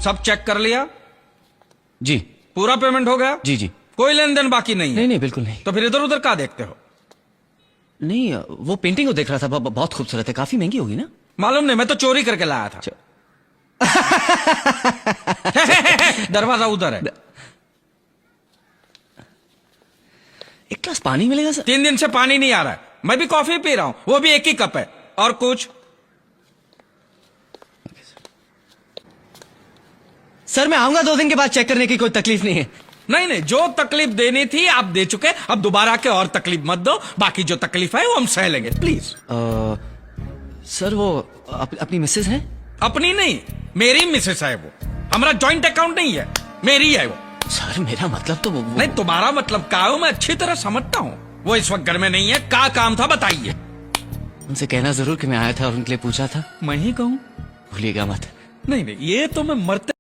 सब चेक कर लिया? जी पूरा पेमेंट हो गया? जी जी। कोई लेन देन बाकी नहीं है? नहीं नहीं बिल्कुल नहीं। तो फिर इधर उधर क्या देखते हो? नहीं वो पेंटिंग को देख रहा था, बहुत खूबसूरत है, काफी महंगी होगी ना? मालूम नहीं, मैं तो चोरी करके लाया था। दरवाजा उधर है। एक ग्लास पानी मिलेगा सर? 3 दिन से पानी नहीं आ रहा है। मैं भी कॉफी पी रहा हूं, वो भी एक ही कप है। और कुछ? सर मैं आऊंगा 2 दिन के बाद चेक करने की, कोई तकलीफ नहीं है। नहीं नहीं, जो तकलीफ देनी थी आप दे चुके, अब दोबारा के और तकलीफ मत दो। बाकी जो तकलीफ है वो हम सह लेंगे, प्लीज। सर वो अपनी मिसेज है? अपनी नहीं, मेरी मिसेस है वो। हमारा जॉइंट अकाउंट नहीं है, मेरी है वो। सर मेरा मतलब तो वो नहीं, तुम्हारा मतलब क्या हो मैं अच्छी तरह समझता हूँ। वो इस वक्त घर में नहीं है। क्या काम था बताइए? उनसे कहना जरूर कि मैं आया था और उनके लिए पूछा था। मैं ही कहूँ? भूलिएगा मत। नहीं नहीं, ये तो मैं मरते